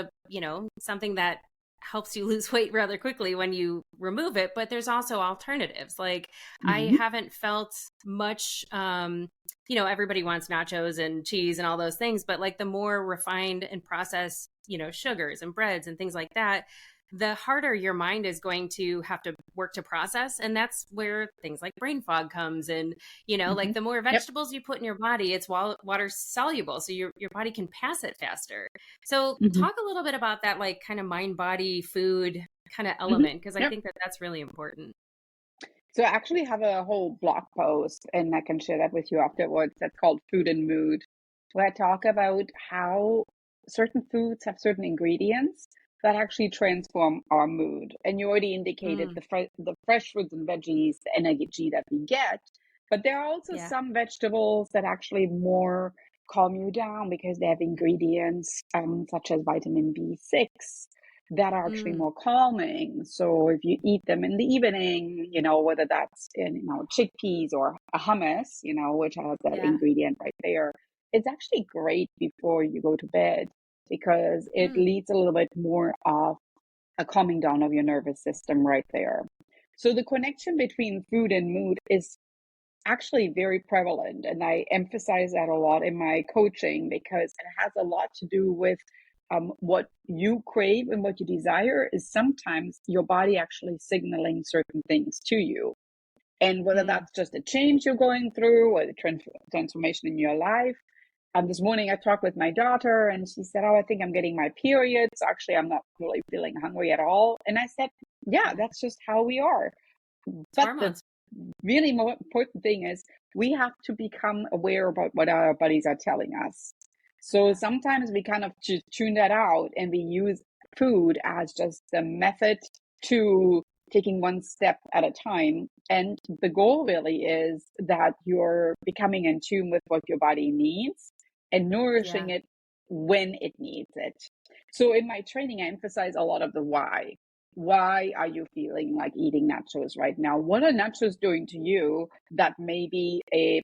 something that helps you lose weight rather quickly when you remove it. But there's also alternatives. Like I haven't felt much, everybody wants nachos and cheese and all those things, but like the more refined and processed, sugars and breads and things like that, the harder your mind is going to have to work to process. And that's where things like brain fog comes. And, like the more vegetables you put in your body, it's water soluble. So your body can pass it faster. So talk a little bit about that, like kind of mind, body, food kind of element, because I think that that's really important. So I actually have a whole blog post, and I can share that with you afterwards. That's called Food and Mood. where I talk about how certain foods have certain ingredients that actually transform our mood. And you already indicated Mm, the fresh fruits and veggies, the energy that we get. But there are also yeah. some vegetables that actually more calm you down because they have ingredients such as vitamin B6 that are actually Mm, more calming. So if you eat them in the evening, whether that's in, chickpeas or a hummus, which has that yeah. ingredient right there, it's actually great before you go to bed because it Mm, leads a little bit more of a calming down of your nervous system right there. So the connection between food and mood is actually very prevalent. And I emphasize that a lot in my coaching because it has a lot to do with what you crave and what you desire is sometimes your body actually signaling certain things to you. And whether mm, that's just a change you're going through or the transformation in your life. This morning I talked with my daughter and she said, "Oh, I think I'm getting my periods. Actually, I'm not really feeling hungry at all." And I said, "Yeah, yeah. that's just how we are." It's But the hormones. really more important thing is we have to become aware about what our bodies are telling us. So Yeah. sometimes we kind of just tune that out and we use food as just the method to taking one step at a time. And the goal really is that you're becoming in tune with what your body needs and nourishing Yeah. it when it needs it. So in my training, I emphasize a lot of the why. Why are you feeling like eating nachos right now? What are nachos doing to you that maybe a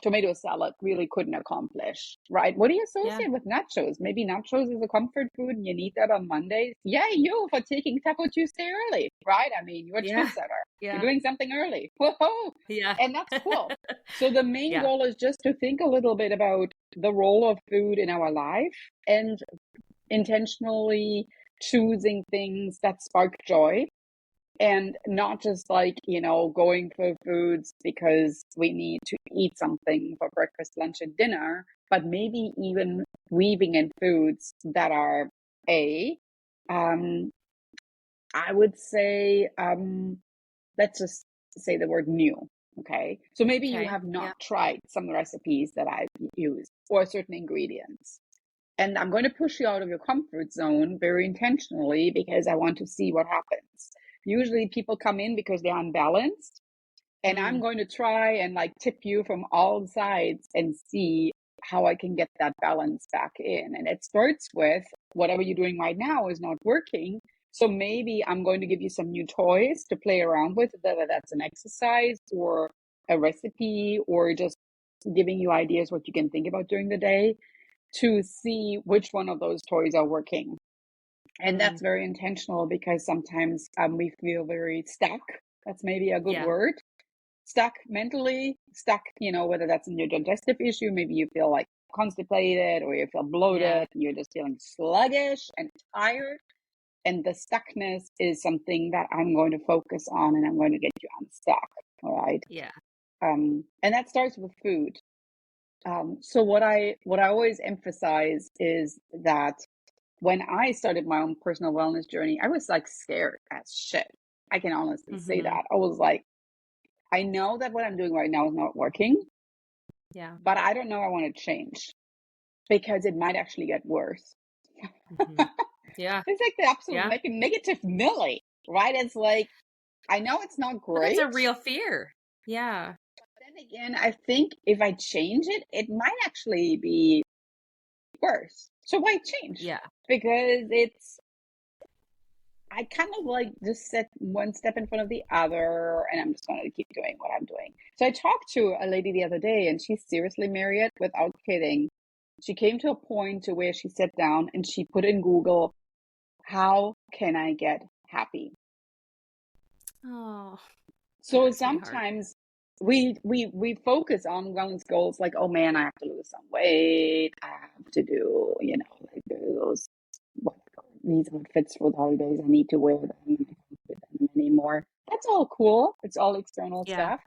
tomato salad really couldn't accomplish, right? What do you Yeah. associate with nachos? Maybe nachos is a comfort food and you need that on Mondays. Yay, you for taking Taco Tuesday early, right? I mean, you're a Yeah. trendsetter. You're Yeah. doing something early. Whoa! Yeah. And that's cool. So the main Yeah. goal is just to think a little bit about the role of food in our life and intentionally choosing things that spark joy and not just like, going for foods because we need to eat something for breakfast, lunch, and dinner, but maybe even weaving in foods that are um, I would say, let's just say the word new. Okay. So maybe you Okay. have Yeah. not tried some recipes that I've used or certain ingredients. And I'm going to push you out of your comfort zone very intentionally because I want to see what happens. Usually people come in because they're unbalanced, and I'm Mm, going to try and like tip you from all sides and see how I can get that balance back in. And it starts with whatever you're doing right now is not working. So maybe I'm going to give you some new toys to play around with, whether that's an exercise or a recipe or just giving you ideas what you can think about during the day to see which one of those toys are working. And mm, that's very intentional because sometimes we feel very stuck. That's maybe a good yeah. word. Stuck mentally, stuck, whether that's in your digestive issue, maybe you feel like constipated or you feel Yeah. bloated, you're just feeling sluggish and tired. And the stuckness is something that I'm going to focus on and I'm going to get you unstuck. All right. Yeah. And that starts with food. So what I always emphasize is that when I started my own personal wellness journey, I was like scared as shit. I can honestly say Mm-hmm. that. I was like, I know that what I'm doing right now is not working, Yeah. but I don't know I want to change because it might actually get worse. Mm-hmm. Yeah. It's like the absolute Yeah. negative Millie, right? It's like, I know it's not Well, that's great. a real fear. Yeah. Then again, I think if I change it, it might actually be worse. So why change? Yeah. Because I kind of like just set one step in front of the other, and I'm just going to keep doing what I'm doing. So I talked to a lady the other day, and she's seriously married, without kidding. She came to a point to where she sat down and she put in Google, "How can I get happy?" Oh, So that's sweetheart. sometimes we focus on wellness goals like, oh man, I have to lose some weight. I have to do, like those what these outfits for the holidays. I need to wear them. I can't wear them anymore. That's all cool. It's all external Yeah. stuff.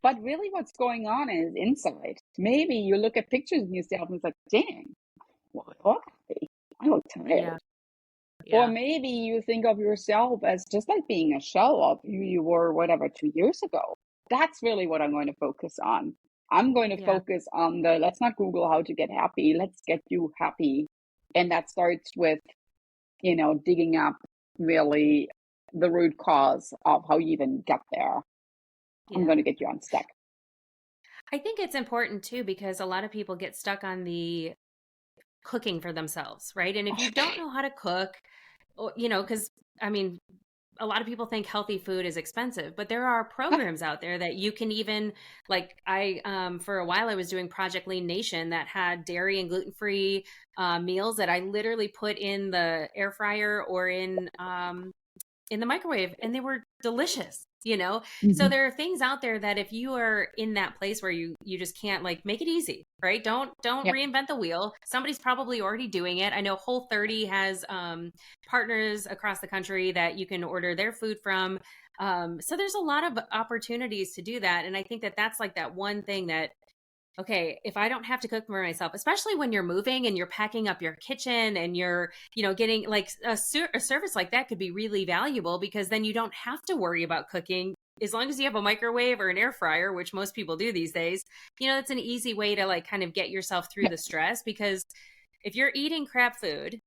But really what's going on is inside. Maybe you look at pictures of yourself and it's like, dang, well, I look happy. I look Yeah. tired. Or Yeah. maybe you think of yourself as just like being a shell of who you were, whatever, 2 years ago. That's really what I'm going to focus on. I'm going to Yeah. focus on let's not Google how to get happy. Let's get you happy. And that starts with, digging up really the root cause of how you even get there. I'm Yeah. going to get you unstuck. I think it's important too because a lot of people get stuck on the cooking for themselves, right? And if you don't know how to cook, because I mean, a lot of people think healthy food is expensive, but there are programs out there that you can even like for a while I was doing Project Lean Nation that had dairy and gluten-free meals that I literally put in the air fryer or in the microwave, and they were delicious. So there are things out there that if you are in that place where you just can't, like, make it easy, right? Don't Yep. reinvent the wheel. Somebody's probably already doing it. I know Whole30 has partners across the country that you can order their food from. So there's a lot of opportunities to do that, and I think that that's like that one thing that, okay, if I don't have to cook for myself, especially when you're moving and you're packing up your kitchen and you're, getting like a service like that could be really valuable because then you don't have to worry about cooking. As long as you have a microwave or an air fryer, which most people do these days, it's an easy way to like kind of get yourself through the stress. Because if you're eating crap food,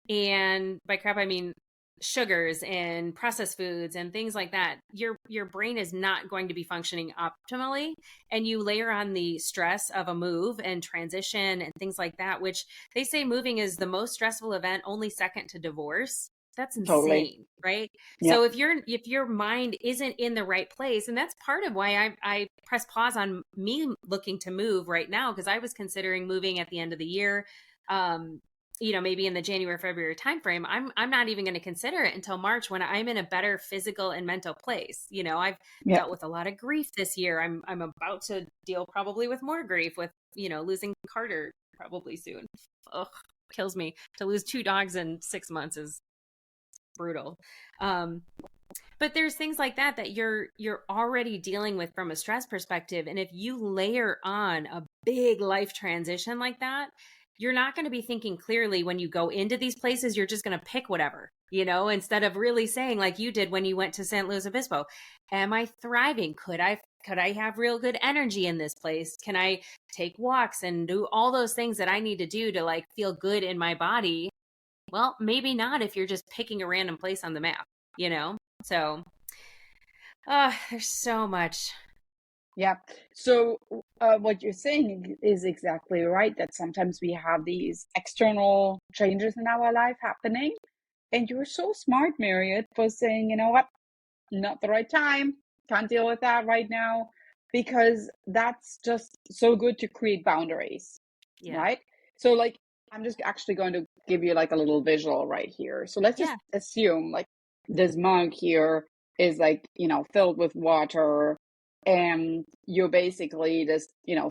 and by crap, I mean sugars and processed foods and things like that, your brain is not going to be functioning optimally. And you layer on the stress of a move and transition and things like that, which they say moving is the most stressful event, only second to divorce. That's insane, Totally. right? Yeah. So if your mind isn't in the right place, and that's part of why I press pause on me looking to move right now, because I was considering moving at the end of the year. Maybe in the January, February timeframe. I'm not even going to consider it until March when I'm in a better physical and mental place. I've Yeah. dealt with a lot of grief this year. I'm about to deal probably with more grief with, losing Carter probably soon. Ugh, kills me. To lose 2 dogs in 6 months is brutal. But there's things like that you're already dealing with from a stress perspective. And if you layer on a big life transition like that, you're not going to be thinking clearly when you go into these places. You're just going to pick whatever, instead of really saying, like you did when you went to San Luis Obispo, am I thriving? Could I have real good energy in this place? Can I take walks and do all those things that I need to do to like feel good in my body? Well, maybe not if you're just picking a random place on the map, So, there's so much. Yeah. So what you're saying is exactly right, that sometimes we have these external changes in our life happening. And you're so smart, Marriott, for saying, you know what, not the right time. Can't deal with that right now. Because that's just so good to create boundaries, Yeah. right? So like, I'm just actually going to give you like a little visual right here. So let's just assume like this mug here is like, filled with water, and you're basically just,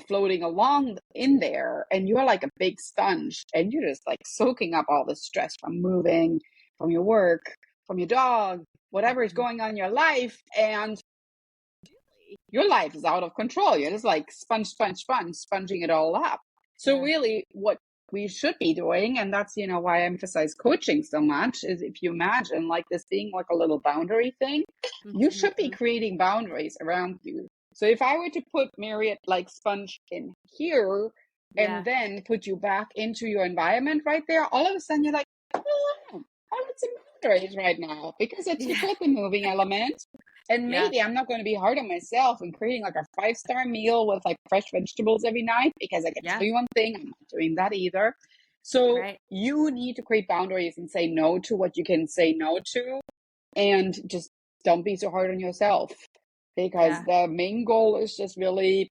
floating along in there, and you're like a big sponge, and you're just like soaking up all the stress from moving, from your work, from your dog, whatever is going on in your life. And your life is out of control. You're just like sponging it all up. So really what we should be doing, and that's, why I emphasize coaching so much, is if you imagine like this being like a little boundary thing, you should be creating boundaries around you. So if I were to put Marriott like sponge in here and then put you back into your environment right there, all of a sudden you're like, oh, it's some boundaries right now, because it's like the moving element. And maybe I'm not going to be hard on myself and creating like a 5-star meal with like fresh vegetables every night, because I can tell you one thing, I'm not doing that either. So you need to create boundaries and say no to what you can say no to, and just don't be so hard on yourself, because the main goal is just really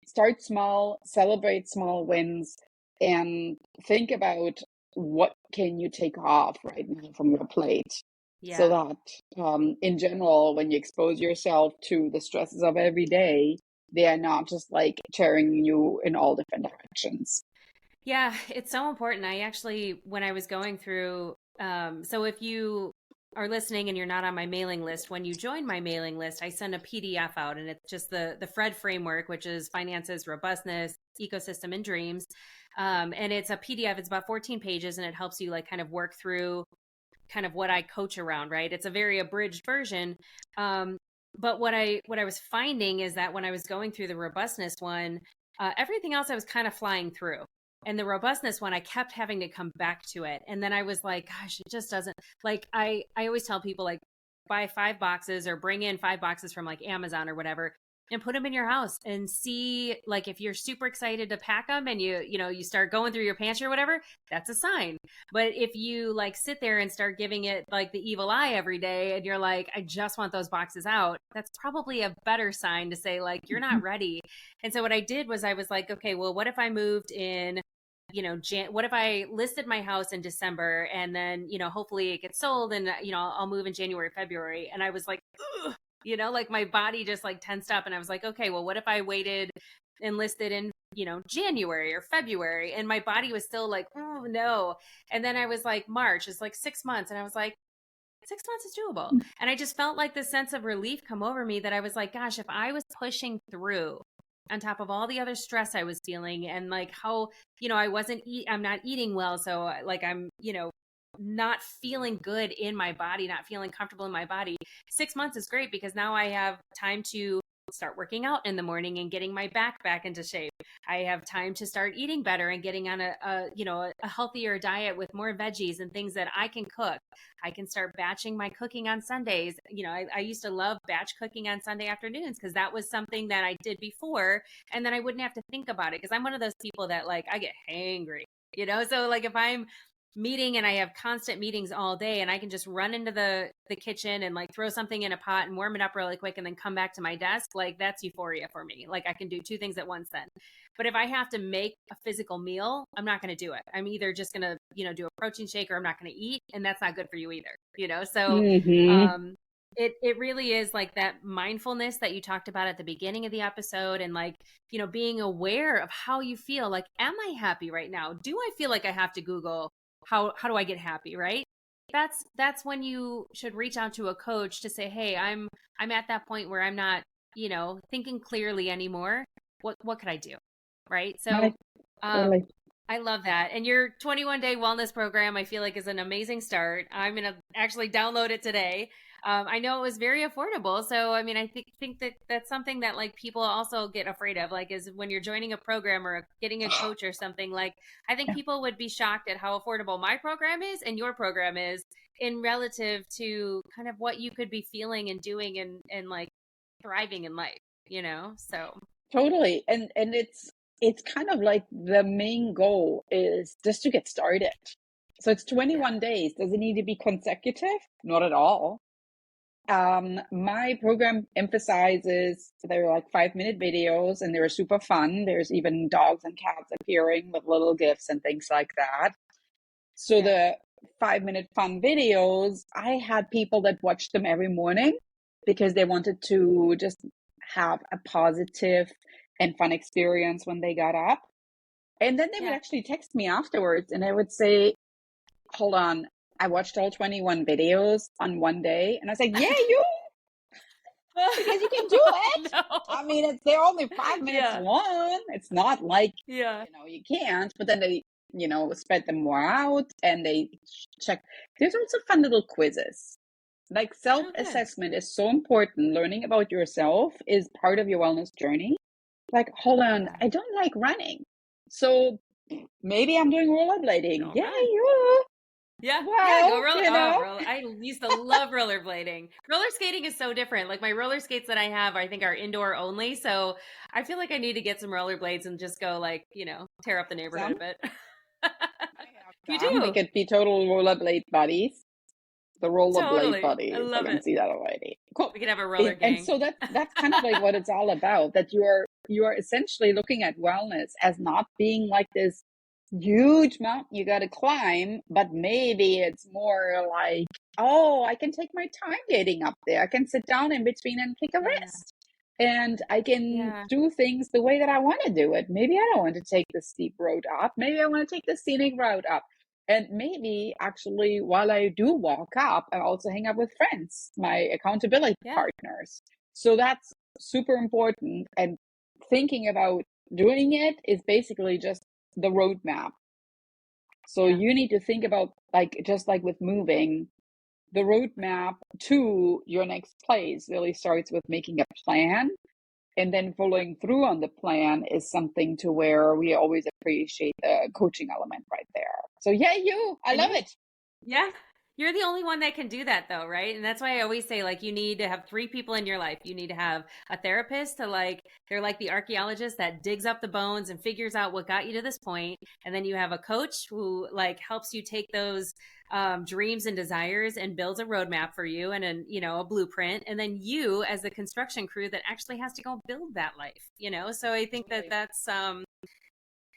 start small, celebrate small wins, and think about what can you take off right now from your plate. So that in general, when you expose yourself to the stresses of every day, they are not just like tearing you in all different directions. Yeah, it's so important. I actually, when I was going through, so if you are listening and you're not on my mailing list, when you join my mailing list, I send a PDF out, and it's just the FRED framework, which is finances, robustness, ecosystem, and dreams. And it's a PDF. It's about 14 pages, and it helps you like kind of work through kind of what I coach around, right? It's a very abridged version. But what I was finding is that when I was going through the robustness one, Everything else I was kind of flying through. And the robustness one, I kept having to come back to it. And then I was like, gosh, it just doesn't, like, I always tell people, like, buy 5 boxes or bring in 5 boxes from like Amazon or whatever and put them in your house and see, like, if you're super excited to pack them and you start going through your pantry or whatever, that's a sign. But if you like sit there and start giving it like the evil eye every day and you're like, I just want those boxes out, that's probably a better sign to say, like, you're not ready. And so what I did was I was like, okay, well, what if I moved in, what if I listed my house in December and then, hopefully it gets sold and, I'll move in January, February. And I was like, ugh, like my body just like tensed up. And I was like, okay, well, what if I waited and listed in, January or February? And my body was still like, oh no. And then I was like, March is like 6 months. And I was like, 6 months is doable. And I just felt like this sense of relief come over me that I was like, gosh, if I was pushing through on top of all the other stress I was feeling and like how, I'm not eating well. So like, I'm, not feeling good in my body, not feeling comfortable in my body. 6 months is great because now I have time to start working out in the morning and getting my back into shape. I have time to start eating better and getting on a healthier diet with more veggies and things that I can cook. I can start batching my cooking on Sundays. I used to love batch cooking on Sunday afternoons because that was something that I did before. And then I wouldn't have to think about it because I'm one of those people that like, I get hangry, so like if I'm meeting and I have constant meetings all day and I can just run into the kitchen and like throw something in a pot and warm it up really quick and then come back to my desk, like that's euphoria for me. Like I can do 2 things at once then. But if I have to make a physical meal, I'm not going to do it. I'm either just going to, do a protein shake or I'm not going to eat. And that's not good for you either, so it really is like that mindfulness that you talked about at the beginning of the episode and like, being aware of how you feel. Like, am I happy right now? Do I feel like I have to Google how do I get happy, right? That's when you should reach out to a coach to say, hey, I'm at that point where I'm not, thinking clearly anymore. What could I do? Right. So Totally. I love that. And your 21-day wellness program, I feel like is an amazing start. I'm going to actually download it today. I know it was very affordable. So, I mean, I think that that's something that like people also get afraid of, like is when you're joining a program or getting a coach or something, like I think people would be shocked at how affordable my program is and your program is in relative to kind of what you could be feeling and doing and like thriving in life, so. Totally. And it's kind of like the main goal is just to get started. So it's 21 days. Does it need to be consecutive? Not at all. My program emphasizes they're like 5-minute videos and they're super fun. There's even dogs and cats appearing with little gifts and things like that. So the 5-minute fun videos, I had people that watched them every morning because they wanted to just have a positive and fun experience when they got up. And then they would actually text me afterwards and I would say, hold on, I watched all 21 videos on one day. And I was like, yeah, you, because you can do it. No. I mean, they're only 5 minutes long. It's not like, you can't, but then they, spread them more out and they check. There's also fun little quizzes. Like self-assessment is so important. Learning about yourself is part of your wellness journey. Like, hold on, I don't like running. So maybe I'm doing rollerblading. Yeah, you. Yeah, well, go roller. I used to love rollerblading. Roller skating is so different. Like my roller skates that I have, I think are indoor only. So I feel like I need to get some rollerblades and just go like, tear up the neighborhood a bit. You do. We could be total rollerblade buddies. The rollerblade buddies. I love I can it. see that already. Cool. We could have a roller gang. And so that's kind of like what it's all about. That you are essentially looking at wellness as not being like this huge mountain you got to climb, but maybe it's more like, oh, I can take my time getting up there. I can sit down in between and take a rest. And I can do things the way that I want to do it. Maybe I don't want to take the steep road up. Maybe I want to take the scenic route up. And maybe actually while I do walk up, I also hang out with friends, my accountability partners. So that's super important. And thinking about doing it is basically just the roadmap. So you need to think about, like, just like with moving, the roadmap to your next place really starts with making a plan And then following through on the plan is something to where we always appreciate the coaching element right there. So yeah, I love it. Yeah. You're the only one that can do that though, right? And that's why I always say, like, you need to have 3 people in your life. You need to have a therapist they're like the archaeologist that digs up the bones and figures out what got you to this point. And then you have a coach who like helps you take those dreams and desires and builds a roadmap for you and a blueprint. And then you as the construction crew that actually has to go build that life, So I think that's I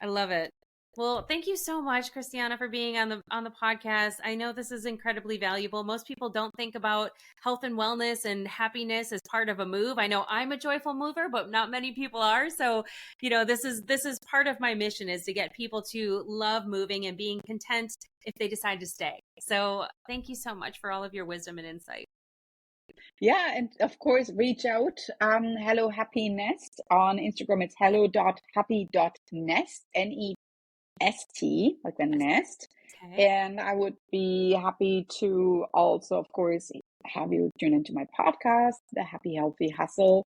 love it. Well, thank you so much, Christiana, for being on the podcast. I know this is incredibly valuable. Most people don't think about health and wellness and happiness as part of a move. I know I'm a joyful mover, but not many people are. So, this is part of my mission, is to get people to love moving and being content if they decide to stay. So thank you so much for all of your wisdom and insight. Yeah, and of course, reach out. Hello Happy Nest on Instagram. It's hello.happy.nest, NEST, like the nest. Okay. And I would be happy to also, of course, have you tune into my podcast, The Happy Healthy Hustle,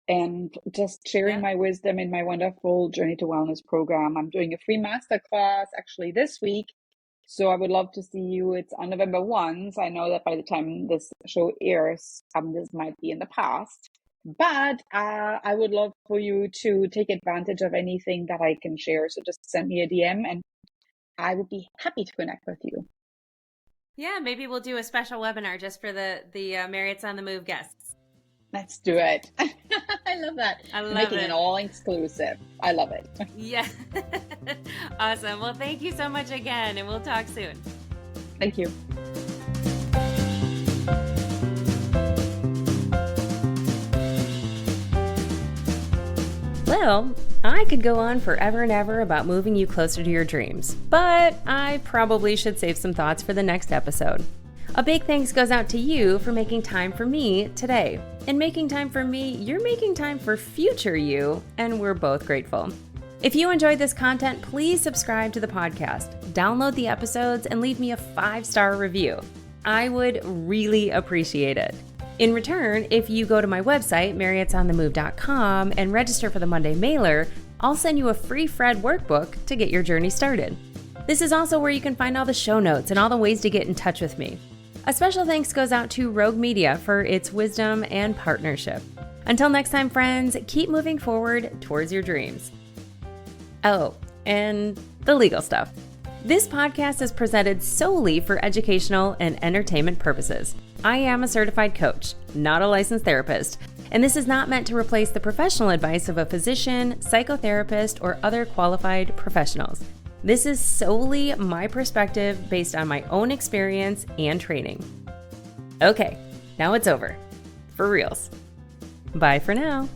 and just sharing my wisdom in my wonderful Journey to Wellness program. I'm doing a free masterclass actually this week. So I would love to see you. It's on November 1. So I know that by the time this show airs, this might be in the past. But I would love for you to take advantage of anything that I can share. So just send me a DM and I would be happy to connect with you. Yeah, maybe we'll do a special webinar just for the Marriott's on the Move guests. Let's do it. I love that. I love Making it. it all exclusive. I love it. Yeah. Awesome. Well, thank you so much again, and we'll talk soon. Thank you. Well, I could go on forever and ever about moving you closer to your dreams, but I probably should save some thoughts for the next episode. A big thanks goes out to you for making time for me today. And making time for me, you're making time for future you, and we're both grateful. If you enjoyed this content, please subscribe to the podcast, download the episodes, and leave me a 5-star review. I would really appreciate it. In return, if you go to my website, marriottsonthemove.com, and register for the Monday mailer, I'll send you a free Fred workbook to get your journey started. This is also where you can find all the show notes and all the ways to get in touch with me. A special thanks goes out to Rogue Media for its wisdom and partnership. Until next time, friends, keep moving forward towards your dreams. Oh, and the legal stuff. This podcast is presented solely for educational and entertainment purposes. I am a certified coach, not a licensed therapist, and this is not meant to replace the professional advice of a physician, psychotherapist, or other qualified professionals. This is solely my perspective based on my own experience and training. Okay, now it's over. For reals. Bye for now.